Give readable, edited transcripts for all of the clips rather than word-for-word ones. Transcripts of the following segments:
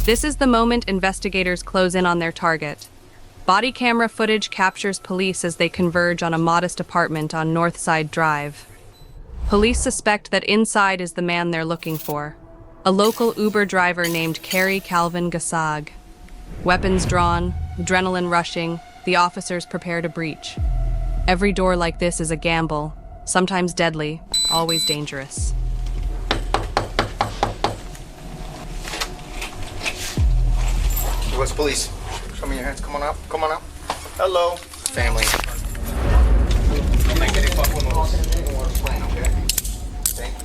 This is the moment investigators close in on their target. Body camera footage captures police as they converge on a modest apartment on Northside Drive. Police suspect that inside is the man they're looking for, a local Uber driver named Carrie Calvin Gassag. Weapons drawn, adrenaline rushing, the officers prepare to breach. Every door like this is a gamble, sometimes deadly, always dangerous. U.S. Police. Show me your hands. Come on up. Come on up. Hello. Family. Can I get a couple more plane, okay? Thank you.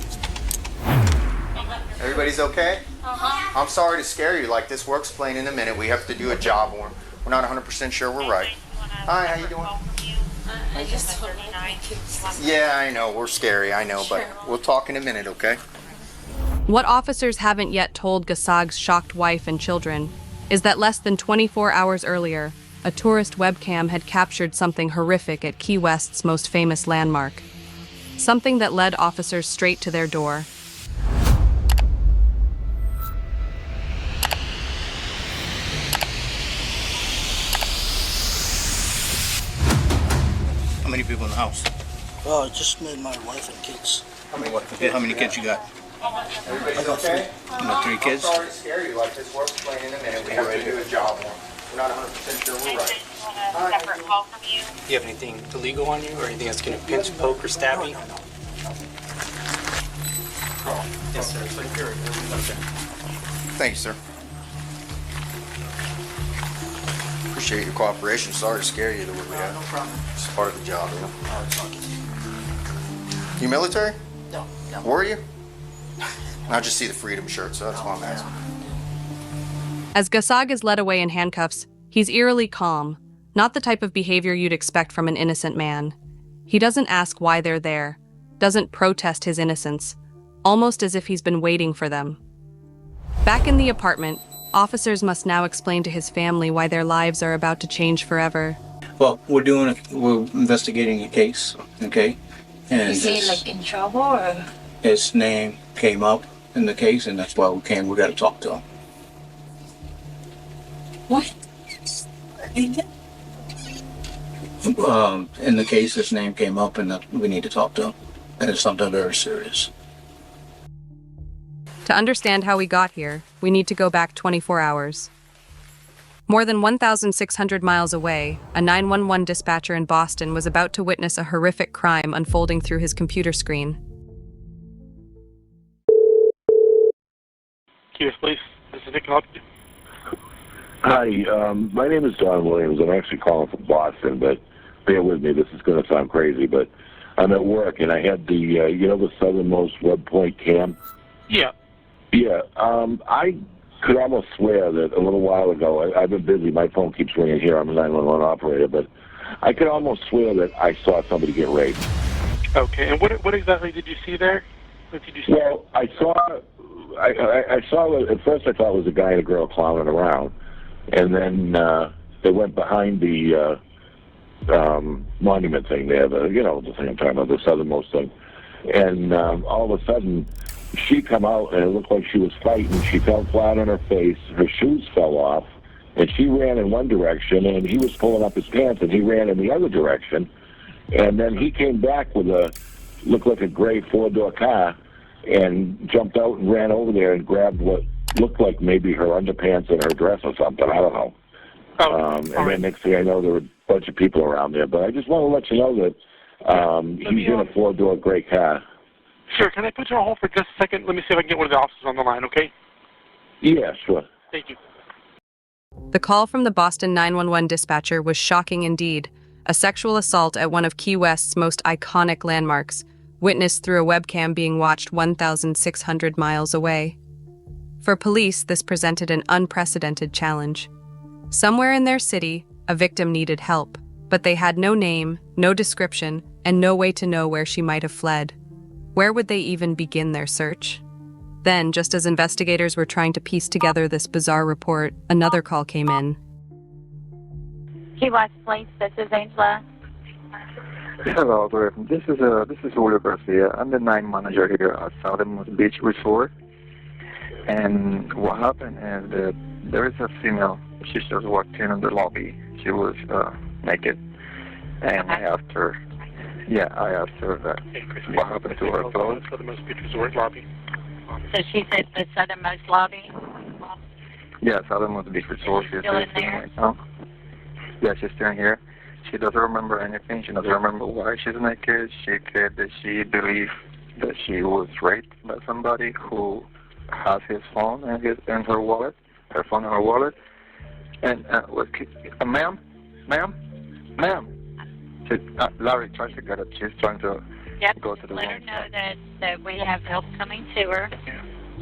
Everybody's okay? Uh-huh. I'm sorry to scare you like this. Works plane in a minute. We have to do a job. We're not 100% sure we're right. Hi, how you doing? I just don't like my kids. Yeah, I know. We're scary, I know, but we'll talk in a minute, okay? What officers haven't yet told Gassag's shocked wife and children is that less than 24 hours earlier, a tourist webcam had captured something horrific at Key West's most famous landmark. Something that led officers straight to their door. How many people in the house? Just me and my wife and kids. How many kids you got? Everybody's okay? You got 3 kids? I'm sorry to scare you like this. Works plane in a minute. We have to do a job. We're not 100% sure we're right. Separate call from you. Do you have anything illegal on you or anything that's going to pinch, poke, or stab you? Yes, sir. It's like here. Thank you, sir. Appreciate your cooperation. Sorry to scare you the way we have. No problem. It's part of the job, you know? Oh, it's okay. You military? No. Were you? I just see the freedom shirt, so that's why I'm asking. As Gassag is led away in handcuffs, he's eerily calm, not the type of behavior you'd expect from an innocent man. He doesn't ask why they're there, doesn't protest his innocence, almost as if he's been waiting for them. Back in the apartment, officers must now explain to his family why their lives are about to change forever. Well, we're investigating a case, okay? And Is he like in trouble or? his name came up in the case, and that's why we got to talk to him. What? In the case, his name came up, and we need to talk to him. And it's something very serious. To understand how we got here, we need to go back 24 hours. More than 1,600 miles away, a 911 dispatcher in Boston was about to witness a horrific crime unfolding through his computer screen. Yes, please. This is Nick. Help you? Hi, my name is Don Williams. I'm actually calling from Boston, but bear with me. This is going to sound crazy, but I'm at work, and I had the, the southernmost web point cam? Yeah. Yeah, I could almost swear that a little while ago, I've been busy. My phone keeps ringing here. I'm a 911 operator, but I could almost swear that I saw somebody get raped. Okay, and what exactly did you see there? What did you see? Well, I saw at first I thought it was a guy and a girl clowning around, and then they went behind the monument thing there, the thing I'm talking about, the southernmost thing, and all of a sudden she come out and it looked like she was fighting. She fell flat on her face, her shoes fell off, and she ran in one direction, and he was pulling up his pants, and he ran in the other direction, and then he came back with looked like a gray 4-door car, and jumped out and ran over there and grabbed what looked like maybe her underpants and her dress or something. I don't know. And then next thing I know, there were a bunch of people around there. But I just want to let you know that he's in a 4-door gray car. Sure. Can I put you on hold for just a second? Let me see if I can get one of the officers on the line, okay? Yeah, sure. Thank you. The call from the Boston 911 dispatcher was shocking indeed. A sexual assault at one of Key West's most iconic landmarks, witnessed through a webcam being watched 1,600 miles away. For police, this presented an unprecedented challenge. Somewhere in their city, a victim needed help, but they had no name, no description, and no way to know where she might have fled. Where would they even begin their search? Then, just as investigators were trying to piece together this bizarre report, another call came in. Key West Police, this is Angela. Hello, this is Julio Garcia. I'm the night manager here at Southernmost Beach Resort. And what happened is that there is a female. She just walked in the lobby. She was naked, and I asked her. Yeah, I asked her that what happened to her clothes. Southernmost Beach Resort lobby. So she said the southernmost lobby. Yeah, Southernmost Beach Resort. She's Still in there? right now. Yeah, she's still here. She doesn't remember anything. She doesn't remember why she's naked. She said that she believed that she was raped by somebody who has his phone and her wallet, her phone and her wallet. And ma'am. She, Larry tries to get it. She's trying to Yep. go to the Let room. her know that we have help coming to her.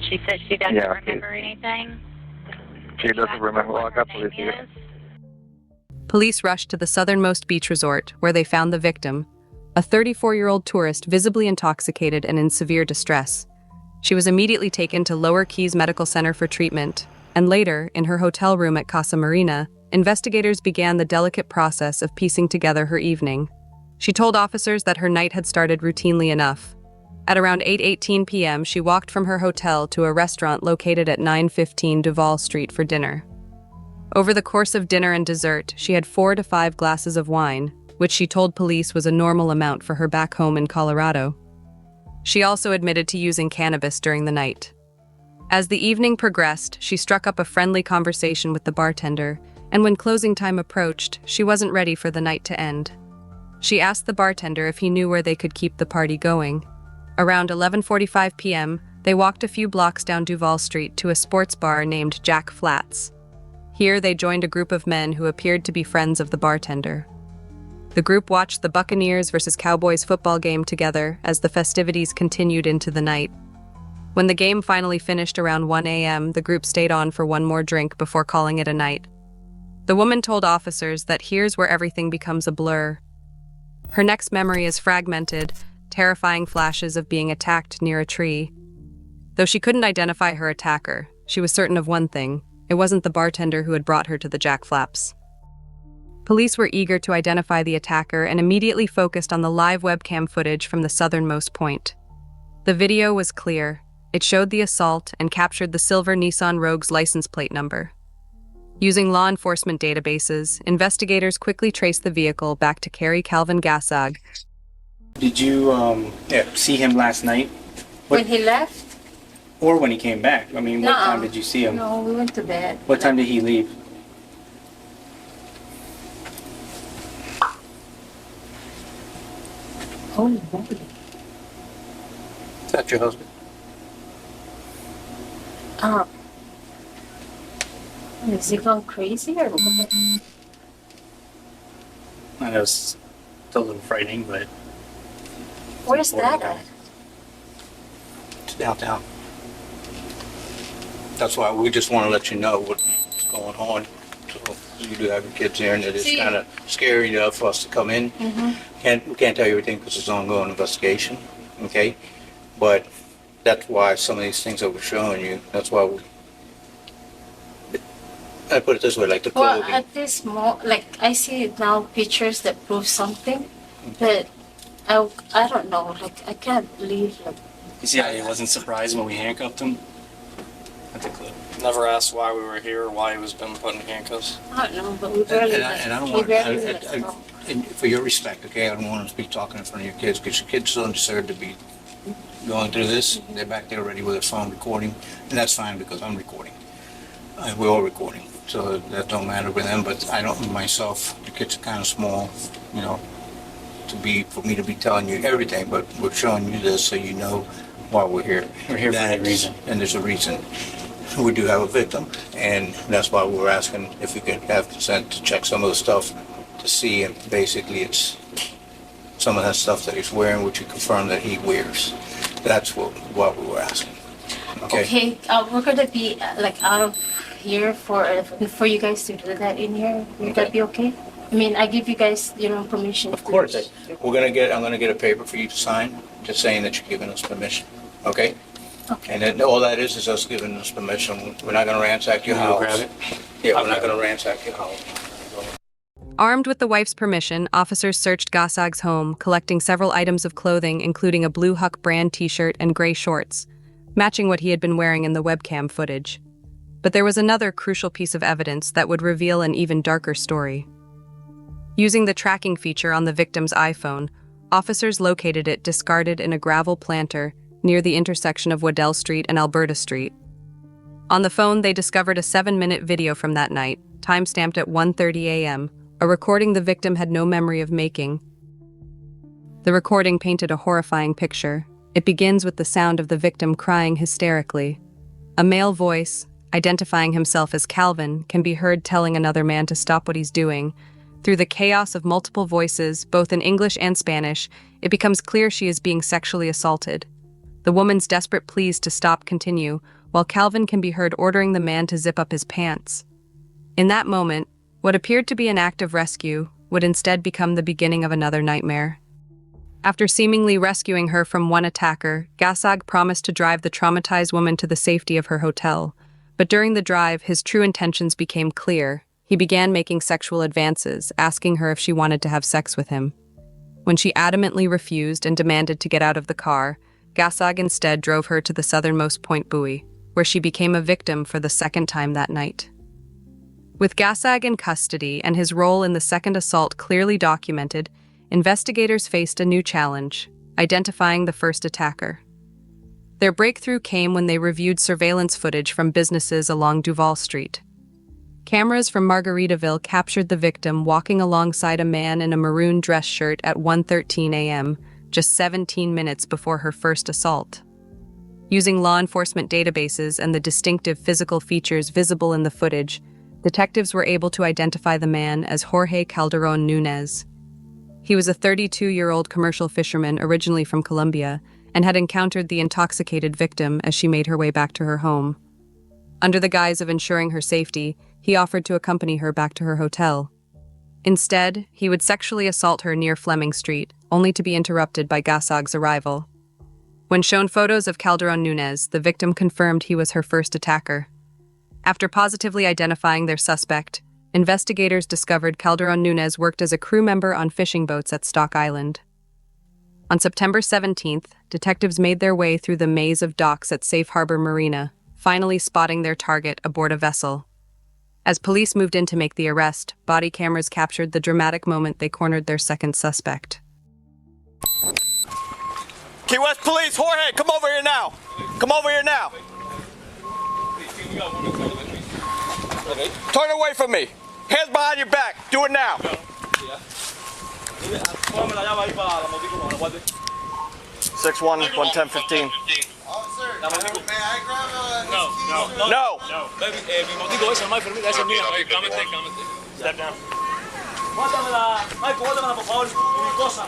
She said she doesn't Yeah, remember anything. She doesn't remember. Well, I what got her police name here. is. Police rushed to the southernmost beach resort, where they found the victim, a 34-year-old tourist visibly intoxicated and in severe distress. She was immediately taken to Lower Keys Medical Center for treatment, and later, in her hotel room at Casa Marina, investigators began the delicate process of piecing together her evening. She told officers that her night had started routinely enough. At around 8:18 p.m., she walked from her hotel to a restaurant located at 915 Duval Street for dinner. Over the course of dinner and dessert, she had 4 to 5 glasses of wine, which she told police was a normal amount for her back home in Colorado. She also admitted to using cannabis during the night. As the evening progressed, she struck up a friendly conversation with the bartender, and when closing time approached, she wasn't ready for the night to end. She asked the bartender if he knew where they could keep the party going. Around 11:45 p.m., they walked a few blocks down Duval Street to a sports bar named Jack Flats. Here, they joined a group of men who appeared to be friends of the bartender. The group watched the Buccaneers versus Cowboys football game together as the festivities continued into the night. When the game finally finished around 1 a.m., the group stayed on for one more drink before calling it a night. The woman told officers that here's where everything becomes a blur. Her next memory is fragmented, terrifying flashes of being attacked near a tree. Though she couldn't identify her attacker, she was certain of one thing: it wasn't the bartender who had brought her to the Jack Flaps. Police were eager to identify the attacker and immediately focused on the live webcam footage from the southernmost point. The video was clear. It showed the assault and captured the silver Nissan Rogue's license plate number. Using law enforcement databases, investigators quickly traced the vehicle back to Kerry Calvin Gassag. Did you see him last night? When he left? Or when he came back? I mean, what Nuh-uh. time did you see him? No, we went to bed. What time did he leave? Holy moly. Is that your husband? Is he gone crazy or what? I know it's a little frightening, but Where's that at? it's downtown. That's why we just want to let you know what's going on. So you do have your kids here, and it is kind of scary enough for us to come in. We can't tell you everything because it's an ongoing investigation, okay? But that's why some of these things that we're showing you, that's why I put it this way, like the Well, clothing. at this I see now pictures that prove something, but I don't know, I can't believe, You see how he wasn't surprised when we handcuffed him? At the club. Never asked why we were here or why he was been put in handcuffs. I don't know, but we barely And I don't we want, barely let go. and for your respect, okay, I don't want to be talking in front of your kids because your kids don't deserve to be going through this. They're back there already with their phone recording, and that's fine because I'm recording. We're all recording, so that don't matter with them. But I don't myself. The kids are kind of small, you know, for me to be telling you everything. But we're showing you this so you know why we're here. We're here for a reason. And there's a reason. We do have a victim, and that's why we're asking if we could have consent to check some of the stuff to see if basically it's some of that stuff that he's wearing, which you confirm that he wears. That's what we were asking. Okay, we're gonna be out of here for you guys to do that in here. Would that be okay? I mean, I give you guys, permission. Of course. I'm gonna get a paper for you to sign, just saying that you're giving us permission. Okay? Okay. And then all that is us giving us permission. We're not gonna ransack your house. Grab it? Yeah, we're not gonna ransack your house. Armed with the wife's permission, officers searched Gassag's home, collecting several items of clothing, including a Blue Huck brand t-shirt and gray shorts, matching what he had been wearing in the webcam footage. But there was another crucial piece of evidence that would reveal an even darker story. Using the tracking feature on the victim's iPhone, officers located it discarded in a gravel planter near the intersection of Waddell Street and Alberta Street. On the phone, they discovered a 7-minute video from that night, time-stamped at 1:30 a.m., a recording the victim had no memory of making. The recording painted a horrifying picture. It begins with the sound of the victim crying hysterically. A male voice, identifying himself as Calvin, can be heard telling another man to stop what he's doing. Through the chaos of multiple voices, both in English and Spanish, it becomes clear she is being sexually assaulted. The woman's desperate pleas to stop continue, while Calvin can be heard ordering the man to zip up his pants. In that moment, what appeared to be an act of rescue would instead become the beginning of another nightmare. After seemingly rescuing her from one attacker, Gasag promised to drive the traumatized woman to the safety of her hotel. But during the drive, his true intentions became clear. He began making sexual advances, asking her if she wanted to have sex with him. When she adamantly refused and demanded to get out of the car, Gasag instead drove her to the southernmost point buoy, where she became a victim for the second time that night. With Gasag in custody and his role in the second assault clearly documented, investigators faced a new challenge, identifying the first attacker. Their breakthrough came when they reviewed surveillance footage from businesses along Duval Street. Cameras from Margaritaville captured the victim walking alongside a man in a maroon dress shirt at 1:13 a.m., just 17 minutes before her first assault. Using law enforcement databases and the distinctive physical features visible in the footage, detectives were able to identify the man as Jorge Calderon Nunez. He was a 32-year-old commercial fisherman originally from Colombia and had encountered the intoxicated victim as she made her way back to her home. Under the guise of ensuring her safety, he offered to accompany her back to her hotel. Instead, he would sexually assault her near Fleming Street, only to be interrupted by Gasag's arrival. When shown photos of Calderon Nunez, the victim confirmed he was her first attacker. After positively identifying their suspect, investigators discovered Calderon Nunez worked as a crew member on fishing boats at Stock Island. On September 17th, detectives made their way through the maze of docks at Safe Harbor Marina, finally spotting their target aboard a vessel. As police moved in to make the arrest, body cameras captured the dramatic moment they cornered their second suspect. Key West Police, Jorge, come over here now. Come over here now. Turn away from me. Hands behind your back. Do it now. 6'1", 110-15. No. Step down. Bótamela, por favor, mi cosa.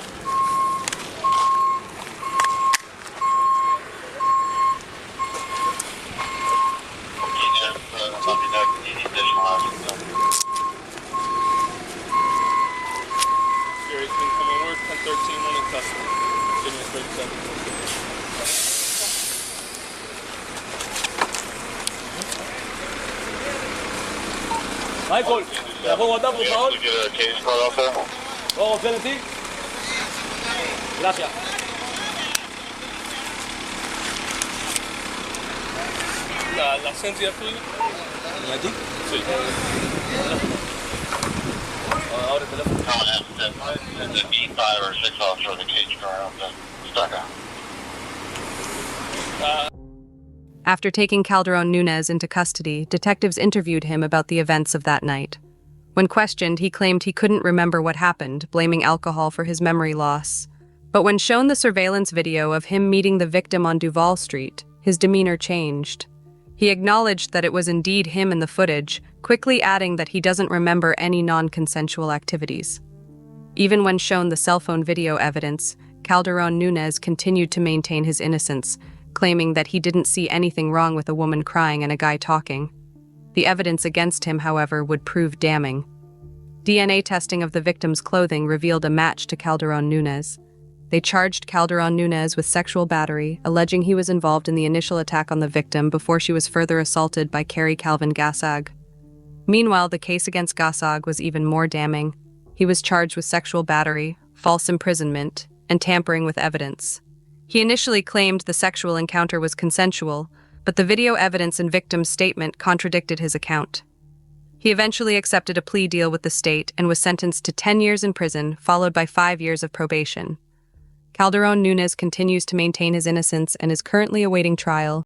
Gary's been coming work, 10-13, one in custody. Give me a 37. Michael, ¿la puedo guardar, por favor? ¿Puedo confiar en ti? Gracias. ¿La licencia es tuya? ¿La ti? Sí. Ahora el teléfono. The B5 or 6 officer of the cage car on the stuck out. After taking Calderon Nunez into custody, detectives interviewed him about the events of that night. When questioned, he claimed he couldn't remember what happened, blaming alcohol for his memory loss. But when shown the surveillance video of him meeting the victim on Duval Street, his demeanor changed. He acknowledged that it was indeed him in the footage, quickly adding that he doesn't remember any non-consensual activities. Even when shown the cell phone video evidence, Calderon Nunez continued to maintain his innocence, claiming that he didn't see anything wrong with a woman crying and a guy talking. The evidence against him, however, would prove damning. DNA testing of the victim's clothing revealed a match to Calderon Nunez. They charged Calderon Nunez with sexual battery, alleging he was involved in the initial attack on the victim before she was further assaulted by Kerry Calvin Gasag. Meanwhile, the case against Gasag was even more damning. He was charged with sexual battery, false imprisonment, and tampering with evidence. He initially claimed the sexual encounter was consensual, but the video evidence and victim's statement contradicted his account. He eventually accepted a plea deal with the state and was sentenced to 10 years in prison, followed by 5 years of probation. Calderon Nunes continues to maintain his innocence and is currently awaiting trial,